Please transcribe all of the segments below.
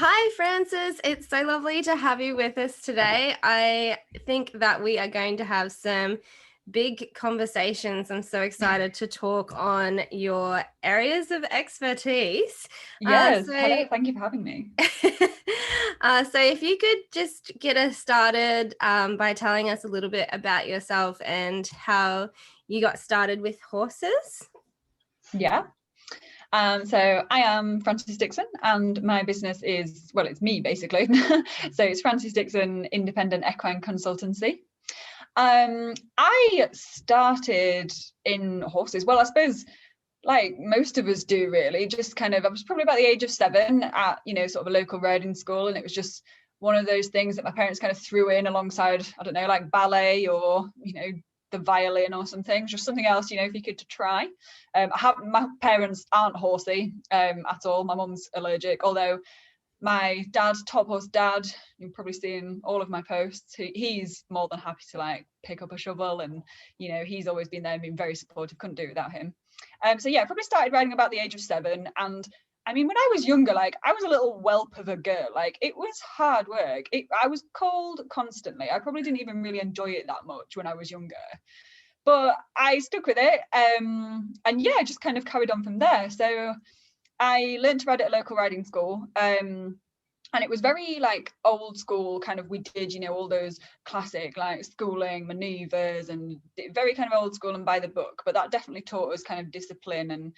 Hi, Frances. It's so lovely to have you with us today. I think that we are going to have some big conversations. I'm so excited to talk on your areas of expertise. Yes, hello, thank you for having me. So if you could just get us started by telling us a little bit about yourself and how you got started with horses. Yeah. So I am Frances Dixon and my business is, well, it's me basically. So it's Frances Dixon Independent Equine Consultancy. I started in horses. Well, I suppose like most of us do really, just kind of, I was probably about the age of 7 at, sort of a local riding school. And it was just one of those things that my parents kind of threw in alongside, I don't know, like ballet or, the violin or something, just something else, if you could to try. My parents aren't horsey at all. My mum's allergic, although my dad, top horse dad, you've probably seen all of my posts, he's more than happy to like pick up a shovel, and he's always been there and been very supportive, couldn't do it without him. So yeah, I probably started riding about the age of 7. And I mean, when I was younger, like I was a little whelp of a girl. Like it was hard work. I was cold constantly. I probably didn't even really enjoy it that much when I was younger, but I stuck with it. And yeah, just kind of carried on from there. So I learned to ride at a local riding school. And it was very like old school kind of, we did, all those classic like schooling maneuvers and very kind of old school and by the book, but that definitely taught us kind of discipline and,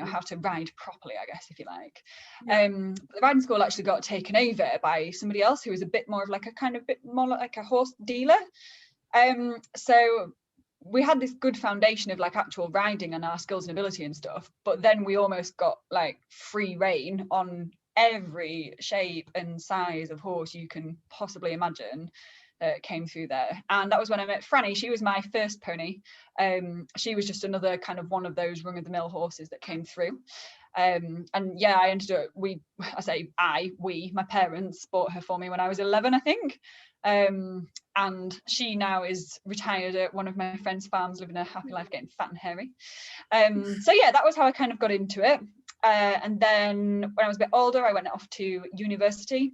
how to ride properly, I guess, if you like. Yeah. The riding school actually got taken over by somebody else who was a bit more of like a kind of bit more like a horse dealer. So we had this good foundation of like actual riding and our skills and ability and stuff, but then we almost got like free reign on every shape and size of horse you can possibly imagine came through there. And that was when I met Franny. She was my first pony. She was just another kind of one of those run-of-the-mill horses that came through. And yeah, I ended up, my parents bought her for me when I was 11, I think. And she now is retired at one of my friend's farms, living a happy life, getting fat and hairy. So yeah, that was how I kind of got into it. And then when I was a bit older, I went off to university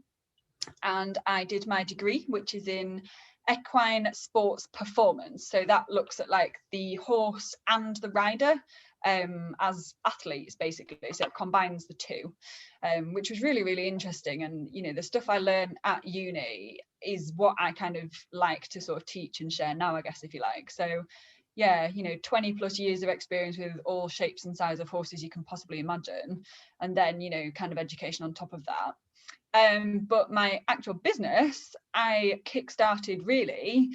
and I did my degree, which is in equine sports performance. So that looks at like the horse and the rider as athletes, basically. So it combines the two, which was really, really interesting. And, the stuff I learned at uni is what I kind of like to sort of teach and share now, I guess, if you like. So yeah, 20 plus years of experience with all shapes and sizes of horses you can possibly imagine. And then, kind of education on top of that. But my actual business, I kickstarted really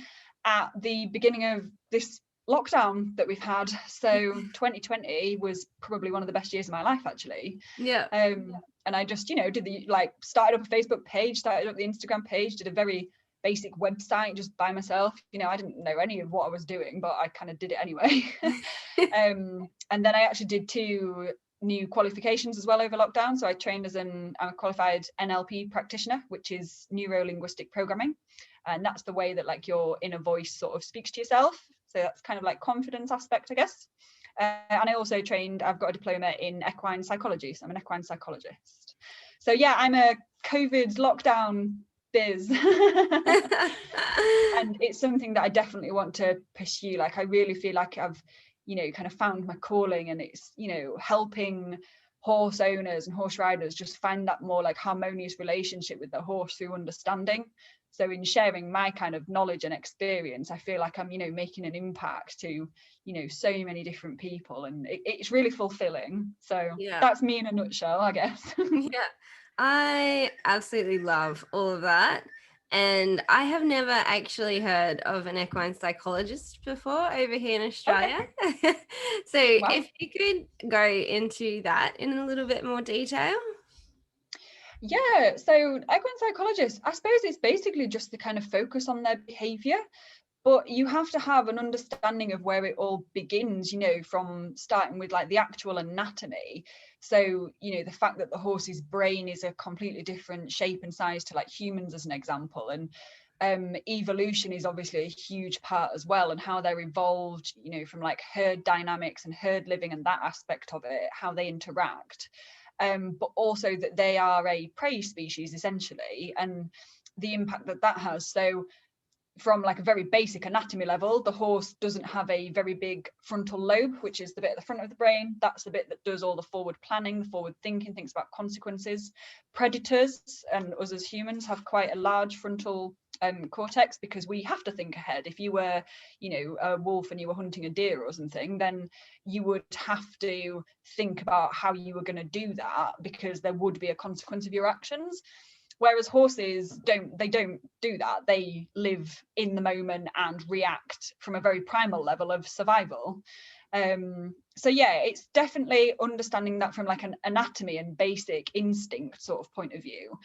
at the beginning of this lockdown that we've had. So 2020 was probably one of the best years of my life, actually. Yeah. And I just, started up a Facebook page, started up the Instagram page, did a very basic website just by myself. I didn't know any of what I was doing, but I kind of did it anyway. And then I actually did 2 new qualifications as well over lockdown. So I trained as I'm a qualified NLP practitioner, which is neuro-linguistic programming. And that's the way that like your inner voice sort of speaks to yourself. So that's kind of like confidence aspect, I guess. And I also I've got a diploma in equine psychology. So I'm an equine psychologist. So yeah, I'm a COVID lockdown biz. And it's something that I definitely want to pursue. Like I really feel like I've kind of found my calling, and it's helping horse owners and horse riders just find that more like harmonious relationship with the horse through understanding. So in sharing my kind of knowledge and experience, I feel like I'm making an impact to so many different people, and it's really fulfilling. So yeah, that's me in a nutshell, I guess. Yeah, I absolutely love all of that. And I have never actually heard of an equine psychologist before over here in Australia. Okay. So wow. If you could go into that in a little bit more detail. Yeah, so equine psychologists, I suppose it's basically just the kind of focus on their behavior, but you have to have an understanding of where it all begins, from starting with like the actual anatomy. So, the fact that the horse's brain is a completely different shape and size to like humans, as an example. And evolution is obviously a huge part as well, and how they're evolved, from like herd dynamics and herd living and that aspect of it, how they interact. but also that they are a prey species essentially, and the impact that that has. So from like a very basic anatomy level, the horse doesn't have a very big frontal lobe, which is the bit at the front of the brain. That's the bit that does all the forward planning, the forward thinking, thinks about consequences. Predators and us as humans have quite a large frontal cortex, because we have to think ahead. If you were, you know, a wolf and you were hunting a deer or something, then you would have to think about how you were going to do that, because there would be a consequence of your actions. Whereas horses don't do that. They live in the moment and react from a very primal level of survival. So yeah, it's definitely understanding that from like an anatomy and basic instinct sort of point of view,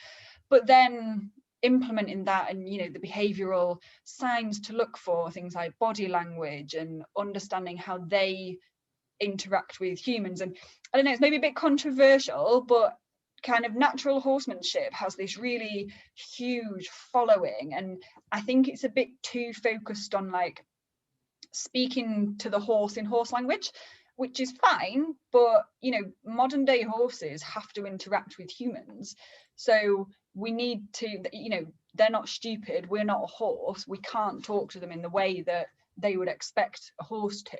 but then implementing that and, you know, the behavioral signs to look for, things like body language and understanding how they interact with humans. And I don't know, it's maybe a bit controversial, but kind of natural horsemanship has this really huge following, and I think it's a bit too focused on like speaking to the horse in horse language, which is fine, but you know, modern day horses have to interact with humans, so we need to, you know, they're not stupid, we're not a horse, we can't talk to them in the way that they would expect a horse to.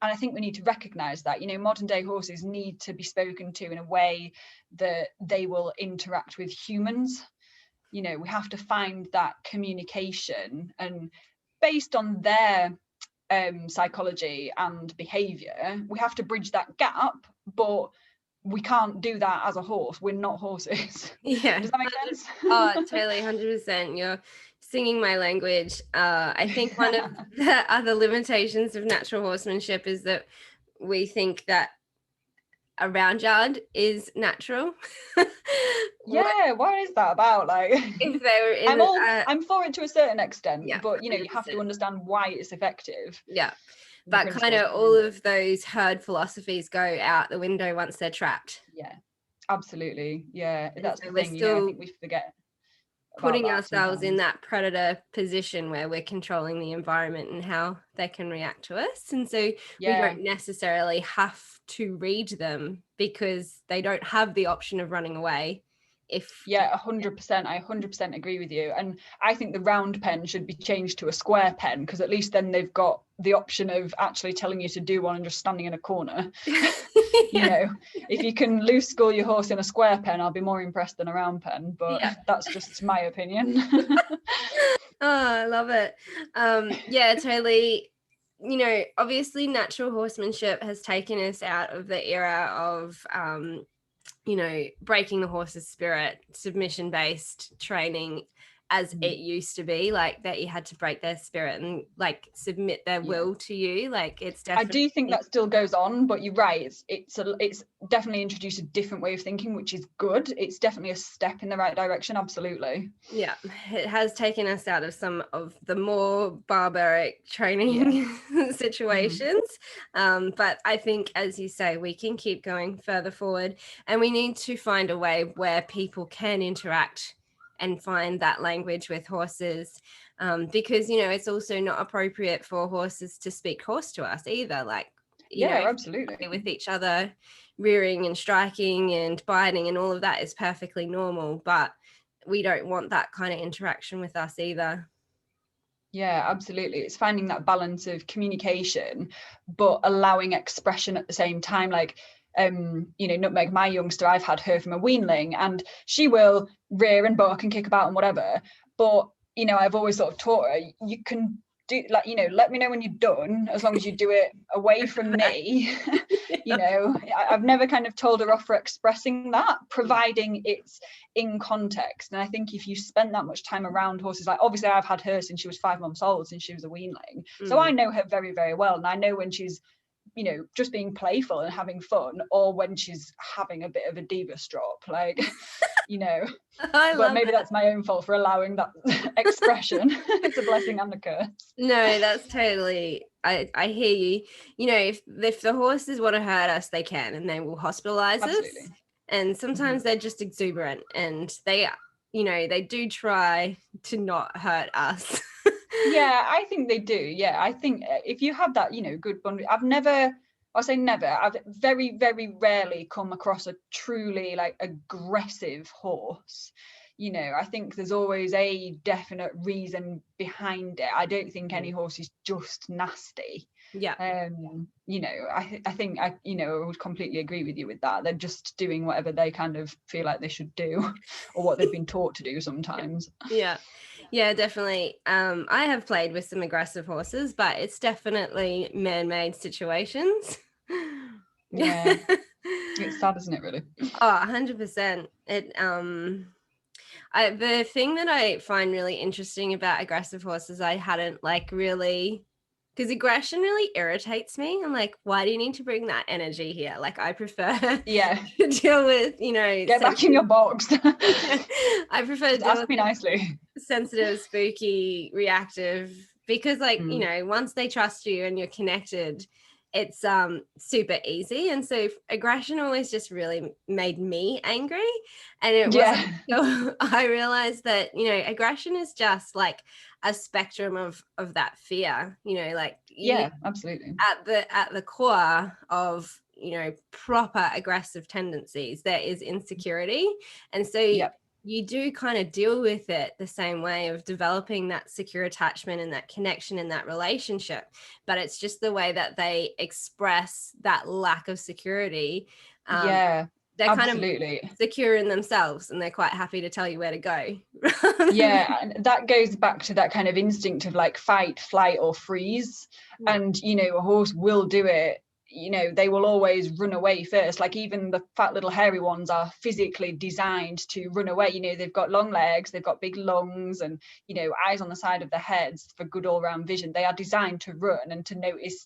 And I think we need to recognize that, you know, modern day horses need to be spoken to in a way that they will interact with humans. You know, we have to find that communication, and based on their psychology and behavior, we have to bridge that gap, but we can't do that as a horse. We're not horses. Yeah. Does that make sense? Oh, totally, 100%. You're singing my language. I think one of the other limitations of natural horsemanship is that we think that a round yard is natural. Yeah, what is that about? Like, if they were in I'm for it to a certain extent, yeah, but you know, you have 100%. to understand why it's effective. Yeah, but kind of all of those herd philosophies go out the window once they're trapped. Yeah, absolutely. Yeah, And that's so the we're thing, you know, I still think we forget putting about that ourselves in sometimes. that predator position where we're controlling the environment and how they can react to us. And so we don't necessarily have to read them, because they don't have the option of running away. Yeah, 100%. I 100% agree with you. And I think the round pen should be changed to a square pen, because at least then they've got the option of actually telling you to do one and just standing in a corner. You know, if you can loose school your horse in a square pen, I'll be more impressed than a round pen, but that's just my opinion. Oh, I love it. Yeah, totally. You know, obviously natural horsemanship has taken us out of the era of you know, breaking the horse's spirit, submission based training as it used to be, like that you had to break their spirit and like submit their will to you. Like, it's definitely, I do think that still goes on, but you're right, it's definitely introduced a different way of thinking, which is good. It's definitely a step in the right direction. Absolutely. Yeah, it has taken us out of some of the more barbaric training situations, but I think, as you say, we can keep going further forward, and we need to find a way where people can interact and find that language with horses, because, you know, it's also not appropriate for horses to speak horse to us either. Like, you know, absolutely, with each other, rearing and striking and biting and all of that is perfectly normal, but we don't want that kind of interaction with us either. Yeah, absolutely. It's finding that balance of communication, but allowing expression at the same time. Like, you know, Nutmeg, my youngster, I've had her from a weanling, and she will rear and bark and kick about and whatever. But, you know, I've always sort of taught her, you can do, like, you know, let me know when you're done, as long as you do it away from me. You know, I've never kind of told her off for expressing that, providing it's in context. And I think if you spend that much time around horses, like obviously I've had her since she was 5 months old, since she was a weanling, so I know her very, very well, and I know when she's, you know, just being playful and having fun, or when she's having a bit of a divas drop, like, you know. But maybe that's my own fault for allowing that expression. It's a blessing and a curse. No, that's totally, I hear you. You know, if the horses want to hurt us, they can, and they will hospitalize us. And sometimes they're just exuberant, and they, you know, they do try to not hurt us. Yeah, I think they do. Yeah, I think if you have that, you know, good bond, I've never I'll say never. I've very, very rarely come across a truly like aggressive horse. You know, I think there's always a definite reason behind it. I don't think any horse is just nasty. Yeah. You know, I think I would completely agree with you with that. They're just doing whatever they kind of feel like they should do, or what they've been taught to do sometimes. Yeah. Yeah, definitely. I have played with some aggressive horses, but it's definitely man-made situations. Yeah. It's sad, isn't it, really? Oh, 100%. The thing that I find really interesting about aggressive horses, I hadn't like really, because aggression really irritates me. I'm like, why do you need to bring that energy here? Like, I prefer to deal with, get back in your box. I prefer to deal ask with me nicely. sensitive, spooky, reactive, because like, once they trust you and you're connected, it's super easy. And so aggression always just really made me angry. And it wasn't until I realized that, aggression is just like a spectrum of that fear, like absolutely. At the core of proper aggressive tendencies, there is insecurity. And so you do kind of deal with it the same way of developing that secure attachment and that connection in that relationship. But it's just the way that they express that lack of security. They're absolutely. kind of secure in themselves and they're quite happy to tell you where to go. And that goes back to that kind of instinct of like fight, flight or freeze. And a horse will do it. They will always run away first. Like even the fat little hairy ones are physically designed to run away. They've got long legs, they've got big lungs, and eyes on the side of their heads for good all-round vision. They are designed to run and to notice,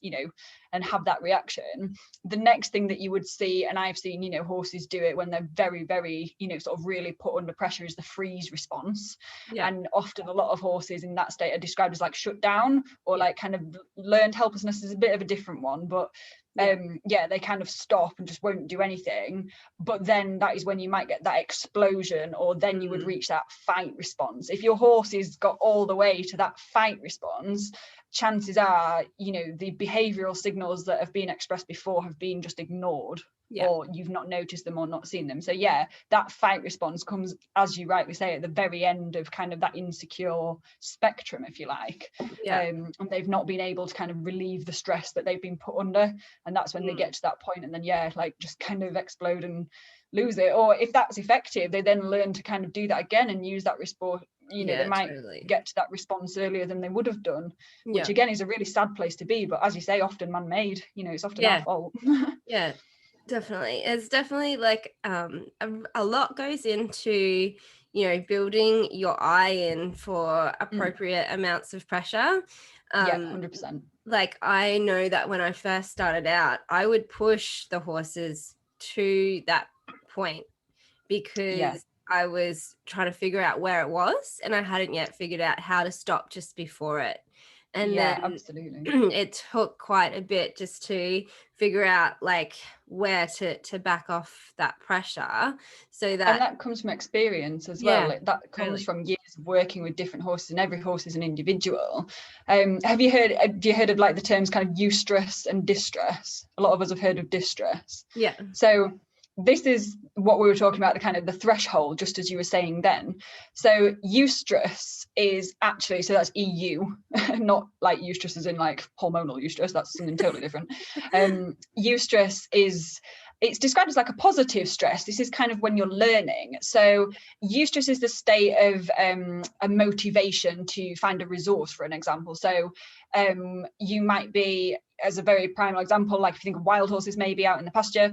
and have that reaction. The next thing that you would see, and I've seen horses do it when they're very, very sort of really put under pressure, is the freeze response. And often a lot of horses in that state are described as like shut down, or like kind of learned helplessness is a bit of a different one, but they kind of stop and just won't do anything. But then that is when you might get that explosion, or then you would reach that fight response. If your horse has got all the way to that fight response, chances are the behavioral signals that have been expressed before have been just ignored, or you've not noticed them or not seen them. So that fight response comes, as you rightly say, at the very end of kind of that insecure spectrum, if you like. And they've not been able to kind of relieve the stress that they've been put under, and that's when they get to that point, and then like just kind of explode and lose it. Or if that's effective, they then learn to kind of do that again and use that response. They might get to that response earlier than they would have done, which again is a really sad place to be. But as you say, often man-made. It's often our fault. Definitely. It's definitely like a lot goes into building your eye in for appropriate amounts of pressure. 100%. Like I know that when I first started out, I would push the horses to that point because I was trying to figure out where it was, and I hadn't yet figured out how to stop just before it. And then absolutely. It took quite a bit just to figure out like where to back off that pressure, so that, and that comes from experience as well. Like, that comes from years of working with different horses, and every horse is an individual. Have you heard of like the terms kind of eustress and distress? A lot of us have heard of distress. So this is what we were talking about, the kind of the threshold, just as you were saying then. So eustress is actually, so that's EU, not like eustress as in like hormonal eustress, that's something totally different. Eustress it's described as like a positive stress. This is kind of when you're learning. So eustress is the state of a motivation to find a resource, for an example. So you might be, as a very primal example, like if you think of wild horses maybe out in the pasture,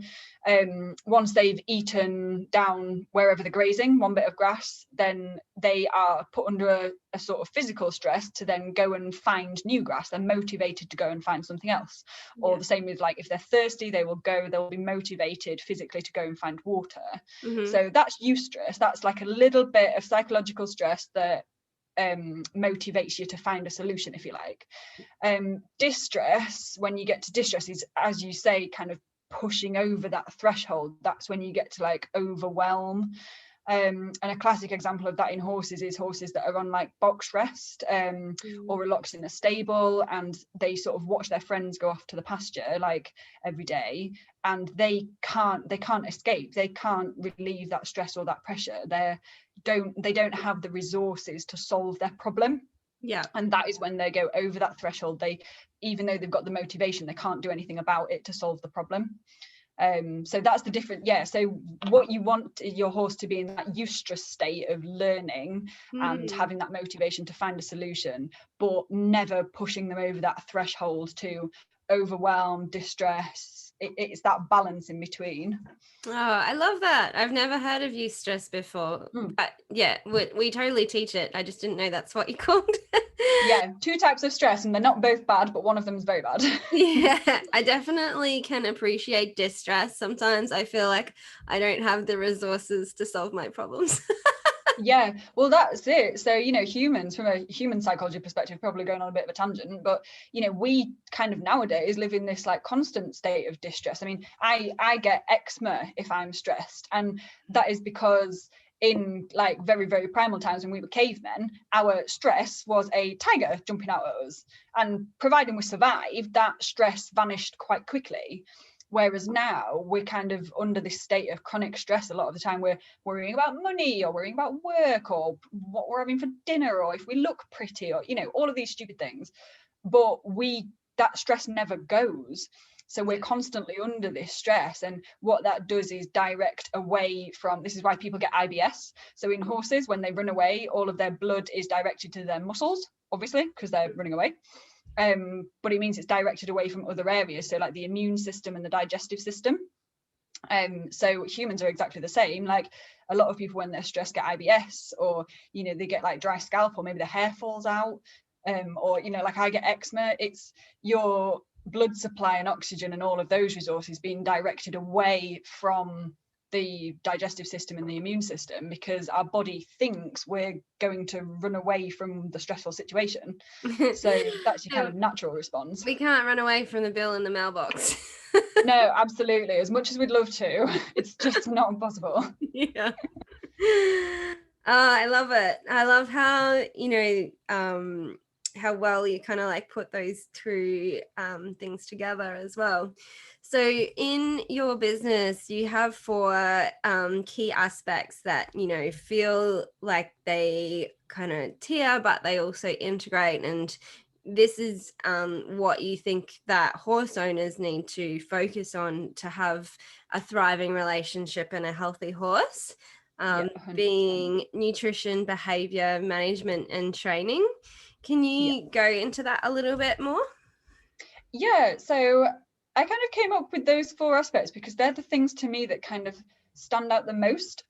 once they've eaten down wherever they're grazing, one bit of grass, then they are put under a sort of physical stress to then go and find new grass. They're motivated to go and find something else. Or the same with like if they're thirsty, they'll be motivated physically to go and find water. So that's eustress. That's like a little bit of psychological stress that motivates you to find a solution, if you like. Distress, when you get to distress, is, as you say, kind of pushing over that threshold. That's when you get to like overwhelm. And a classic example of that in horses is horses that are on like box rest, or are locked in a stable, and they sort of watch their friends go off to the pasture like every day, and they can't escape, they can't relieve that stress or that pressure. They don't have the resources to solve their problem. Yeah. And that is when they go over that threshold. They, even though they've got the motivation, they can't do anything about it to solve the problem. So that's the difference. Yeah, so what you want your horse to be in that eustress state of learning and having that motivation to find a solution, but never pushing them over that threshold to overwhelm, distress. It's that balance in between. Oh, I love that. I've never heard of Eustress before. But yeah, we totally teach it. I just didn't know that's what you called. Yeah, 2 types of stress, and they're not both bad, but one of them is very bad. Yeah, I definitely can appreciate distress. Sometimes I feel like I don't have the resources to solve my problems. Yeah, well, that's it. So, humans, from a human psychology perspective, probably going on a bit of a tangent, but we kind of nowadays live in this like constant state of distress. I mean, I get eczema if I'm stressed, and that is because in like very, very primal times when we were cavemen, our stress was a tiger jumping out at us, and providing we survived, that stress vanished quite quickly. Whereas now we're kind of under this state of chronic stress. A lot of the time we're worrying about money, or worrying about work, or what we're having for dinner, or if we look pretty, or all of these stupid things. But that stress never goes. So we're constantly under this stress, and what that does is direct away from, this is why people get IBS. So in horses, when they run away, all of their blood is directed to their muscles, obviously, because they're running away. But it means it's directed away from other areas, so like the immune system and the digestive system. So humans are exactly the same. Like a lot of people, when they're stressed, get IBS, or they get like dry scalp, or maybe the hair falls out, or like I get eczema. It's your blood supply and oxygen and all of those resources being directed away from the digestive system and the immune system, because our body thinks we're going to run away from the stressful situation. So that's your kind of natural response. We can't run away from the bill in the mailbox. No, absolutely. As much as we'd love to, it's just not possible. Yeah. I love it. I love how how well you kind of like put those two things together as well. So in your business, you have 4 key aspects that feel like they kind of tier, but they also integrate. And this is what you think that horse owners need to focus on to have a thriving relationship and a healthy horse, being nutrition, behavior management, and training. Can you go into that a little bit more? Yeah, so I kind of came up with those 4 aspects because they're the things to me that kind of stand out the most.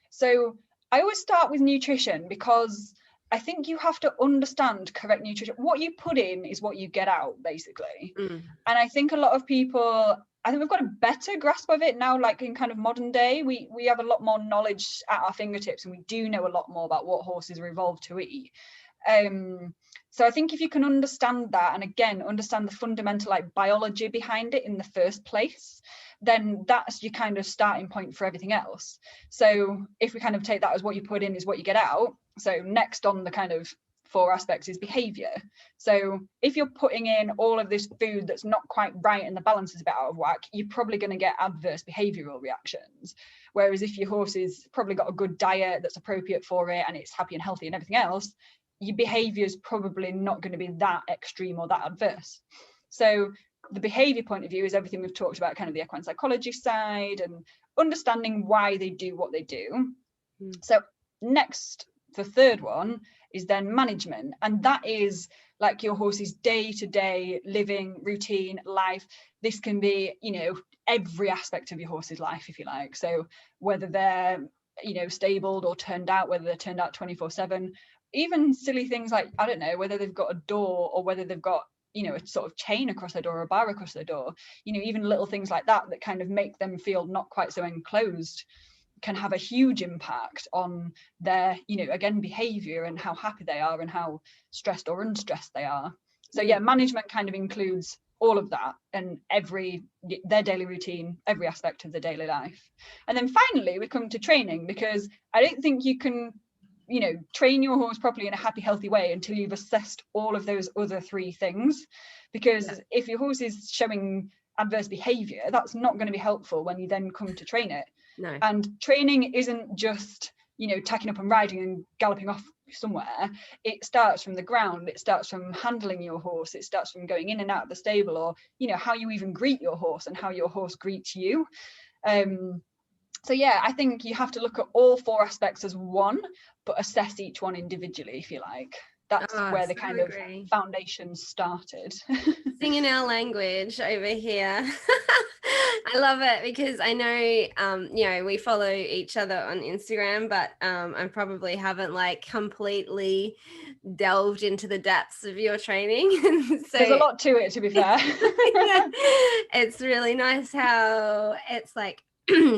So I always start with nutrition, because I think you have to understand correct nutrition. What you put in is what you get out, basically. And I think a lot of people, I think we've got a better grasp of it now, like in kind of modern day. We have a lot more knowledge at our fingertips, and we do know a lot more about what horses are evolved to eat. So I think if you can understand that, and again, understand the fundamental like biology behind it in the first place, then that's your kind of starting point for everything else. So if we kind of take that as what you put in is what you get out. So next on the kind of 4 aspects is behavior. So if you're putting in all of this food that's not quite right and the balance is a bit out of whack, you're probably going to get adverse behavioral reactions. Whereas if your horse has probably got a good diet that's appropriate for it, and it's happy and healthy and everything else, your behavior is probably not going to be that extreme or that adverse. So the behavior point of view is everything we've talked about, kind of the equine psychology side and understanding why they do what they do. So next, the third one is then management, and that is like your horse's day-to-day living routine life. This can be every aspect of your horse's life, if you like. So whether they're stabled or turned out, whether they're turned out 24/7, even silly things like, I don't know, whether they've got a door, or whether they've got a sort of chain across their door, or a bar across their door, even little things like that that kind of make them feel not quite so enclosed, can have a huge impact on their again, behavior and how happy they are and how stressed or unstressed they are. So yeah, management kind of includes all of that, and their daily routine, every aspect of their daily life. And then finally we come to training, because I don't think you can, you know, train your horse properly in a happy, healthy way until you've assessed all of those other three things. Because if your horse is showing adverse behavior, that's not going to be helpful when you then come to train it. No. And training isn't just, you know, tacking up and riding and galloping off somewhere. It starts from the ground. It starts from handling your horse. It starts from going in and out of the stable, or, you know, how you even greet your horse and how your horse greets you. So yeah, I think you have to look at all four aspects as one, but assess each one individually, if you like. That's where the kind of foundation started. Singing our language over here. I love it, because I know, you know, we follow each other on Instagram, but I probably haven't like completely delved into the depths of your training. So there's a lot to it, to be fair. Yeah, it's really nice how it's like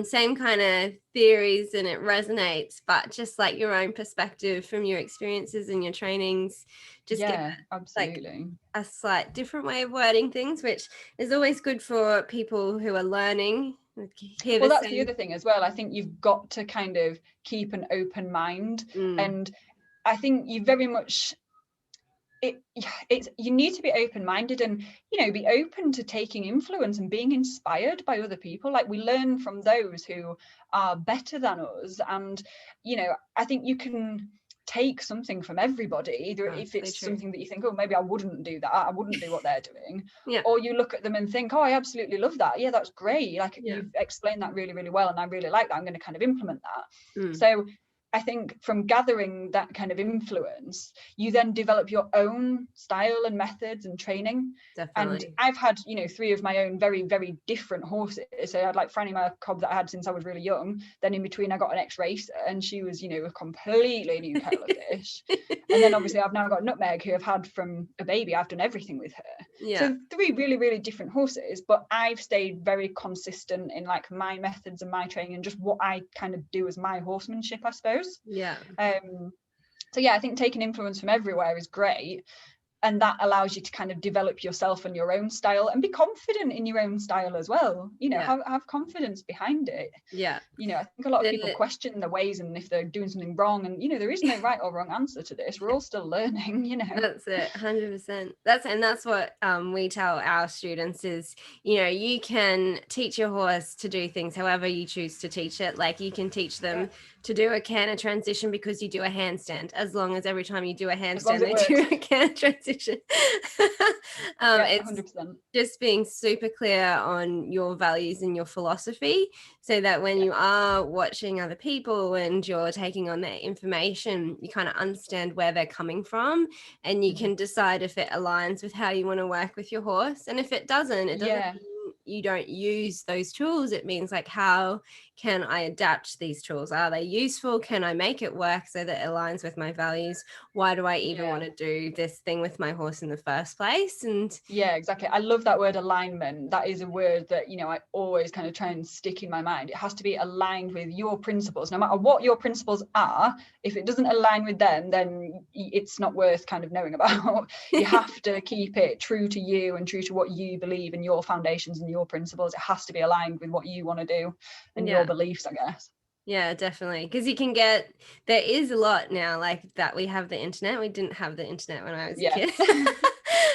same kind of theories and it resonates, but just like your own perspective from your experiences and your trainings, just give it absolutely like a slight different way of wording things, which is always good for people who are learning. Well, that's the other thing as well. I think you've got to kind of keep an open mind, and I think you very much you need to be open-minded, and, you know, be open to taking influence and being inspired by other people. Like, we learn from those who are better than us, and, you know, I think you can take something from everybody, either if it's something that you think, oh, maybe I wouldn't do that, I wouldn't do what they're doing, or you look at them and think, oh, I absolutely love that, yeah, that's great, like you've explained that really, really well, and I really like that, I'm going to kind of implement that. So I think from gathering that kind of influence, you then develop your own style and methods and training. Definitely. And I've had, you know, 3 of my own very, very different horses. So I had like Franny, my cob that I had since I was really young. Then in between, I got an ex-racer, and she was, you know, a completely new kettle of fish. And then obviously I've now got Nutmeg, who I've had from a baby. I've done everything with her. Yeah. So 3 really, really different horses, but I've stayed very consistent in like my methods and my training and just what I kind of do as my horsemanship, I suppose. Yeah. So yeah, I think taking influence from everywhere is great, and that allows you to kind of develop yourself and your own style, and be confident in your own style as well, you know. Have confidence behind it. You know, I think a lot of people question their ways and if they're doing something wrong, and, you know, there is no right or wrong answer to this. We're all still learning, you know. That's it, 100%. That's what we tell our students is, you know, you can teach your horse to do things however you choose to teach it. Like, you can teach them to do a canter transition because you do a handstand, as long as every time you do a handstand they do a canter transition. It's 100%. Just being super clear on your values and your philosophy, so that when you are watching other people and you're taking on their information, you kind of understand where they're coming from, and you can decide if it aligns with how you want to work with your horse. And if it doesn't, it doesn't mean you don't use those tools. It means like, how can I adapt these tools? Are they useful? Can I make it work so that it aligns with my values? Why do I even want to do this thing with my horse in the first place? And yeah, exactly. I love that word alignment. That is a word that, you know, I always kind of try and stick in my mind. It has to be aligned with your principles. No matter what your principles are, if it doesn't align with them, then it's not worth kind of knowing about. You have to keep it true to you and true to what you believe in, your foundations and your principles. It has to be aligned with what you want to do and your beliefs, I guess. Yeah, definitely. Because you can there is a lot now, like that. We have the internet. We didn't have the internet when I was a kid.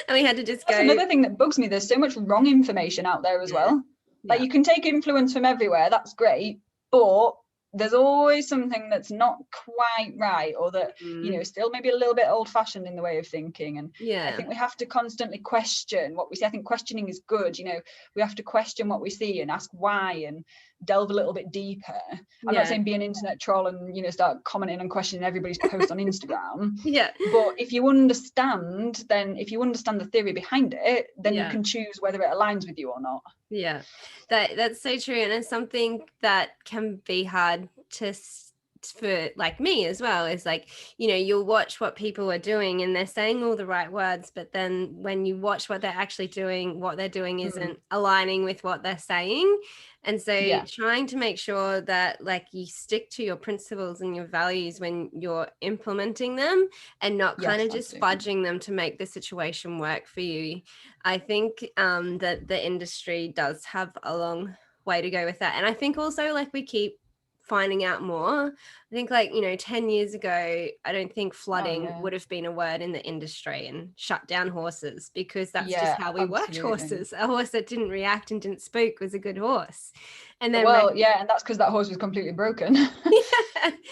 And we had to just That's another thing that bugs me. There's so much wrong information out there as well. Like, you can take influence from everywhere. That's great. But there's always something that's not quite right, or that, you know, still maybe a little bit old fashioned in the way of thinking. And I think we have to constantly question what we see. I think questioning is good. You know, we have to question what we see and ask why, and delve a little bit deeper. I'm not saying be an internet troll and, you know, start commenting and questioning everybody's post on Instagram. But if you understand the theory behind it, then you can choose whether it aligns with you or not. Yeah, that's so true. And it's something that can be hard for like me as well, is like, you know, you'll watch what people are doing and they're saying all the right words, but then when you watch what they're actually doing, what they're doing isn't aligning with what they're saying. And so trying to make sure that like you stick to your principles and your values when you're implementing them, and not kind of just fudging them to make the situation work for you. I think that the industry does have a long way to go with that. And I think also like we keep finding out more. I think like, 10 years ago, I don't think flooding would have been a word in the industry and shut down horses, because that's just how we worked horses. A horse that didn't react and didn't spook was a good horse. And then and that's because that horse was completely broken.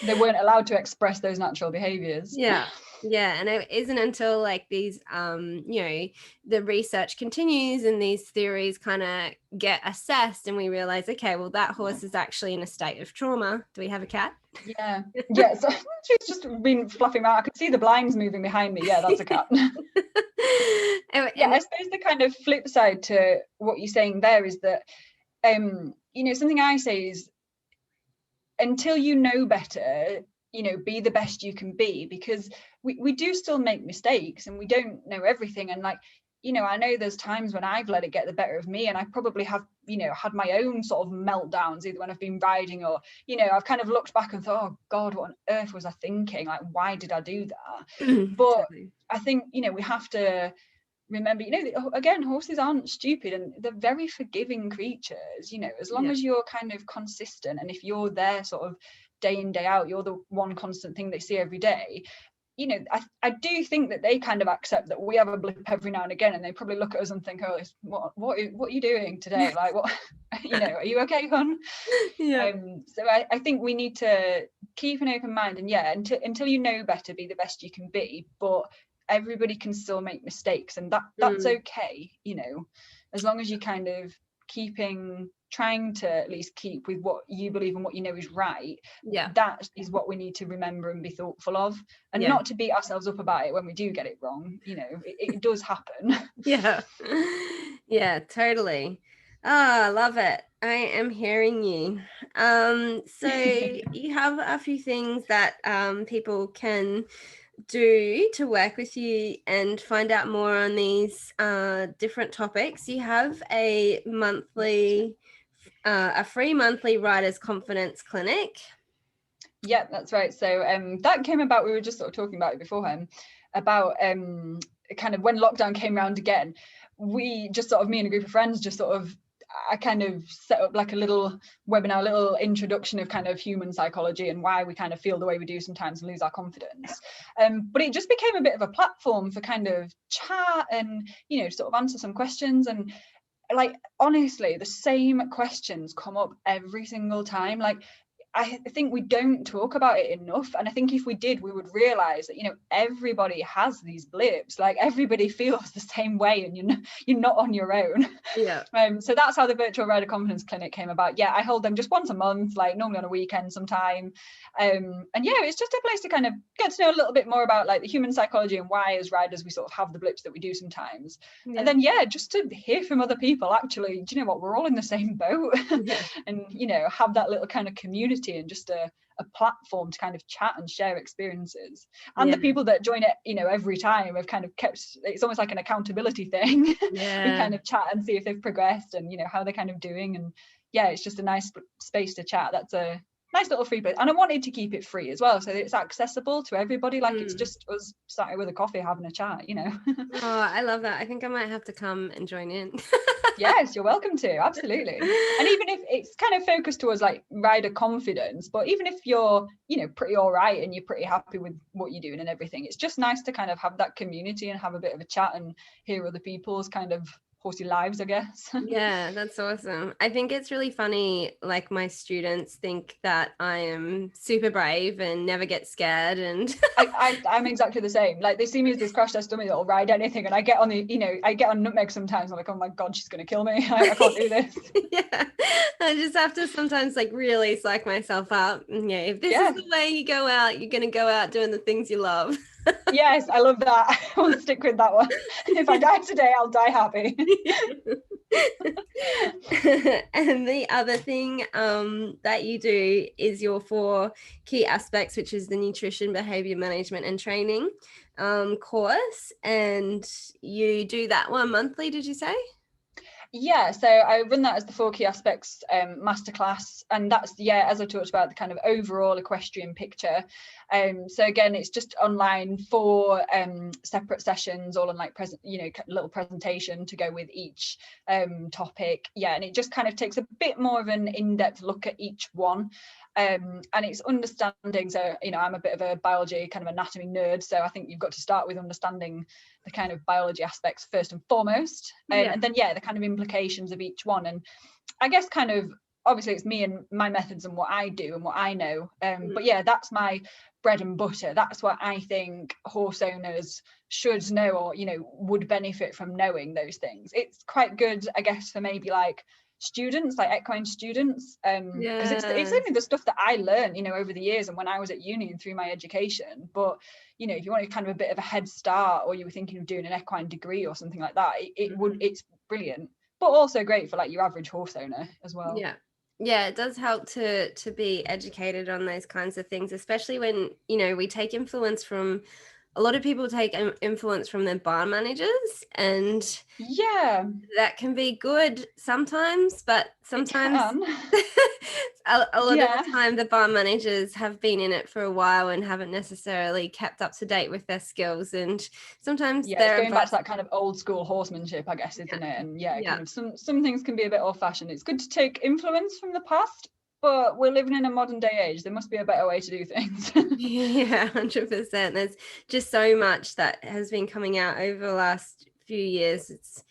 They weren't allowed to express those natural behaviors. And it isn't until like these the research continues and these theories kind of get assessed and we realize, okay, well, that horse is actually in a state of trauma. Do we have a cat? So she's just been fluffing around. I could see the blinds moving behind me. That's a cat. I suppose the kind of flip side to what you're saying there is that something I say is, until you know better, be the best you can be, because we do still make mistakes and we don't know everything. And like, I know there's times when I've let it get the better of me, and I probably have, had my own sort of meltdowns, either when I've been riding or, I've kind of looked back and thought, oh God, what on earth was I thinking? Like, why did I do that? But I think, we have to remember, again, horses aren't stupid and they're very forgiving creatures, as long as you're kind of consistent, and if you're there sort of day in, day out, you're the one constant thing they see every day. I do think that they kind of accept that we have a blip every now and again, and they probably look at us and think, oh, what are you doing today? Like, what, are you okay, hon? So I think we need to keep an open mind, and until you know better, be the best you can be. But everybody can still make mistakes, and that's okay, as long as you kind of trying to at least keep with what you believe and what you know is right. That is what we need to remember and be thoughtful of, and not to beat ourselves up about it when we do get it wrong. It does happen. Totally. I love it. I am hearing you. So you have a few things that people can do to work with you and find out more on these different topics. You have a free monthly Riders Confidence Clinic. Yeah, that's right. So that came about, we were just sort of talking about it beforehand, about kind of when lockdown came around again, we just sort of, me and a group of friends just sort of, I kind of set up like a little webinar, a little introduction of kind of human psychology and why we kind of feel the way we do sometimes and lose our confidence. But it just became a bit of a platform for kind of chat and, sort of answer some questions. And like, honestly, the same questions come up every single time. Like, I think we don't talk about it enough, and I think if we did, we would realize that everybody has these blips. Like, everybody feels the same way, and you're not on your own. So that's how the virtual rider confidence clinic came about. I hold them just once a month, like normally on a weekend sometime, and it's just a place to kind of get to know a little bit more about like the human psychology and why as riders we sort of have the blips that we do sometimes. And then just to hear from other people, actually, do you know what, we're all in the same boat. And have that little kind of community and just a platform to kind of chat and share experiences. And the people that join it, every time, have kind of kept, it's almost like an accountability thing. We kind of chat and see if they've progressed and how they're kind of doing. And it's just a nice space to chat. That's a nice little free place, and I wanted to keep it free as well, so it's accessible to everybody. Like, it's just us sat with a coffee having a chat. Oh, I love that. I think I might have to come and join in. Yes, you're welcome to, absolutely. And even if it's kind of focused towards like rider confidence, but even if you're pretty all right and you're pretty happy with what you're doing and everything, it's just nice to kind of have that community and have a bit of a chat and hear other people's kind of horsey lives, I guess. Yeah, that's awesome. I think it's really funny, like my students think that I am super brave and never get scared, and I'm exactly the same. Like, they see me as this crash test dummy that'll ride anything, and I get on I get on nutmeg sometimes. I'm like, oh my God, she's gonna kill me. I can't do this. I just have to sometimes like really psych myself up. If this is the way you go out, you're gonna go out doing the things you love. Yes, I love that. I want to stick with that one. If I die today, I'll die happy. And the other thing that you do is your 4 key aspects, which is the nutrition, behavior management and training course, and you do that one monthly, did you say? Yeah, so I run that as the 4 Key Aspects masterclass, and that's, yeah, as I talked about, the kind of overall equestrian picture. So again, it's just online, 4 separate sessions, all on like little presentation to go with each topic. Yeah, and it just kind of takes a bit more of an in-depth look at each one. And it's understanding, so I'm a bit of a biology kind of anatomy nerd, so I think you've got to start with understanding the kind of biology aspects first and foremost, and then the kind of implications of each one. And I guess kind of obviously it's me and my methods and what I do and what I know, but yeah, that's my bread and butter. That's what I think horse owners should know, or would benefit from knowing those things. It's quite good, I guess, for maybe like students, like equine students, because it's only the stuff that I learned over the years and when I was at uni and through my education. But if you wanted kind of a bit of a head start, or you were thinking of doing an equine degree or something like that, it's brilliant, but also great for like your average horse owner as well. Yeah, it does help to be educated on those kinds of things, especially when we take influence from, a lot of people take influence from their barn managers, and that can be good sometimes, but sometimes a lot of the time the barn managers have been in it for a while and haven't necessarily kept up to date with their skills, and sometimes it's going back to that kind of old school horsemanship, I guess, isn't it? And kind of some things can be a bit old fashioned. It's good to take influence from the past, but we're living in a modern day age. There must be a better way to do things. 100%. There's just so much that has been coming out over the last few years. It's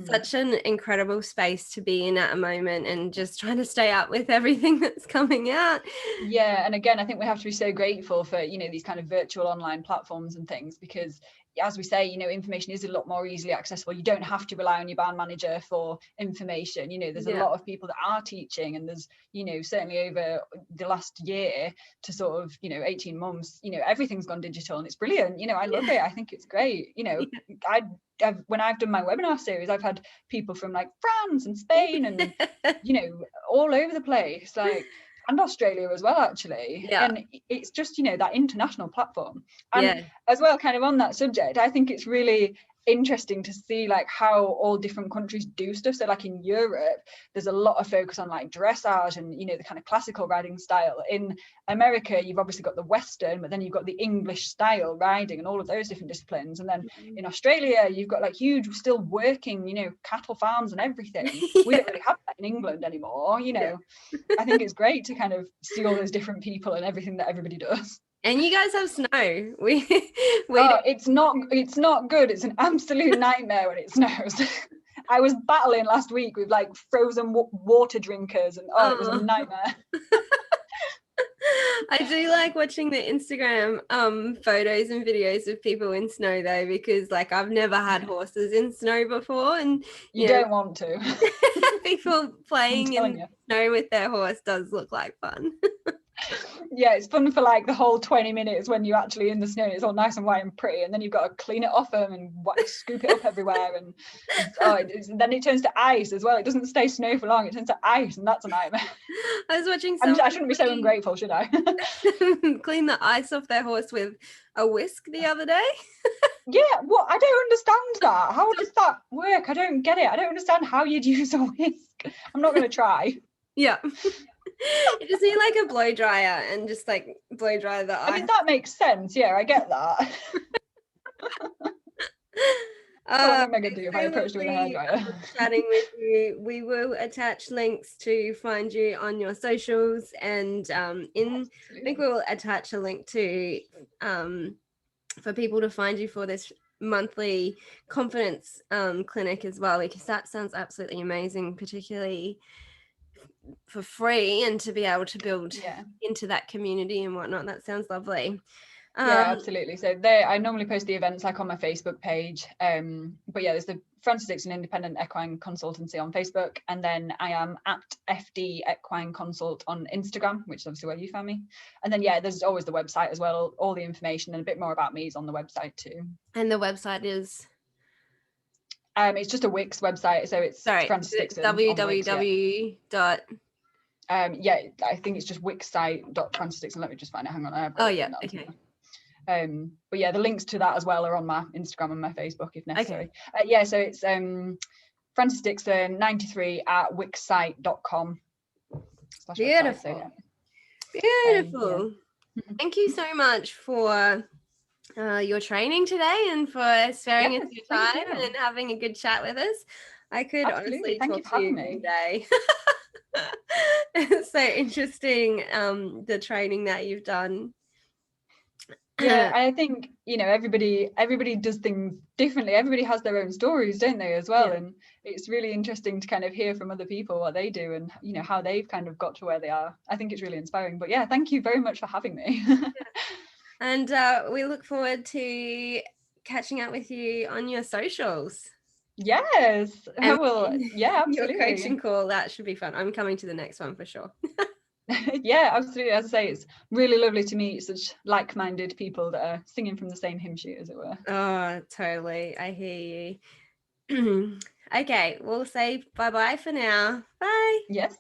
such an incredible space to be in at a moment, and just trying to stay up with everything that's coming out. Yeah, and again, I think we have to be so grateful for these kind of virtual online platforms and things, because as we say, information is a lot more easily accessible. You don't have to rely on your barn manager for information. There's a lot of people that are teaching, and there's certainly over the last year to sort of 18 months, everything's gone digital, and it's brilliant. I love it. I think it's great. When I've done my webinar series, I've had people from like France and Spain and all over the place, like, and Australia as well, actually. And it's just that international platform. And as well, kind of on that subject, I think it's really interesting to see like how all different countries do stuff. So like in Europe, there's a lot of focus on like dressage and the kind of classical riding style. In America, you've obviously got the Western, but then you've got the English style riding and all of those different disciplines. And then in Australia, you've got like huge still working cattle farms and everything. We don't really have that in England anymore. I think it's great to kind of see all those different people and everything that everybody does. And you guys have snow. It's not good. It's an absolute nightmare when it snows. I was battling last week with like frozen water drinkers, and it was a nightmare. I do like watching the Instagram photos and videos of people in snow though, because like I've never had horses in snow before, and you don't want to. People playing in snow with their horse does look like fun. Yeah, it's fun for like the whole 20 minutes when you're actually in the snow. It's all nice and white and pretty, and then you've got to clean it off them and scoop it up everywhere, and then it turns to ice as well. It doesn't stay snow for long, it turns to ice, and that's a nightmare. I was watching I shouldn't be so ungrateful, should I? Clean the ice off their horse with a whisk the other day. Yeah, what? I don't understand that. How does that work? I don't get it. I don't understand how you'd use a whisk. I'm not going to try. Yeah. You just need like a blow dryer and just like blow dry the ice. I mean, that makes sense. Yeah, I get that. What am I going to do if I approach you with a hairdryer? Chatting with you, we will attach links to find you on your socials, and I think we'll attach a link to for people to find you for this monthly confidence clinic as well, because that sounds absolutely amazing, particularly for free, and to be able to build into that community and whatnot. That sounds lovely. Yeah, absolutely. So I normally post the events like on my Facebook page, but yeah, there's the Frances Dixon Independent Equine Consultancy on Facebook, and then I am at FD Equine Consult on Instagram, which is obviously where you found me. And then there's always the website as well. All the information and a bit more about me is on the website too. And the website is it's just a Wix website, so it's Frances Dixon. www. I think it's just wixsite.francesdixon. Let me just find it. Hang on. Okay. But yeah, the links to that as well are on my Instagram and my Facebook if necessary. Okay. So it's Frances Dixon 93 at wixsite.com. Beautiful. Beautiful. Thank you so much for your training today and for sparing us your time and having a good chat with us. I could honestly talk to you all day. It's so interesting, the training that you've done. Yeah, I think, you know, everybody does things differently. Everybody has their own stories, don't they, as well? And it's really interesting to kind of hear from other people what they do and, you know, how they've kind of got to where they are. I think it's really inspiring. But yeah, thank you very much for having me. And we look forward to catching up with you on your socials. Yes, I will. Yeah, absolutely. Your coaching call, that should be fun. I'm coming to the next one for sure. Yeah, absolutely. As I say, it's really lovely to meet such like-minded people that are singing from the same hymn sheet, as it were. Oh, totally. I hear you. Okay, we'll say bye-bye for now. Bye. Yes.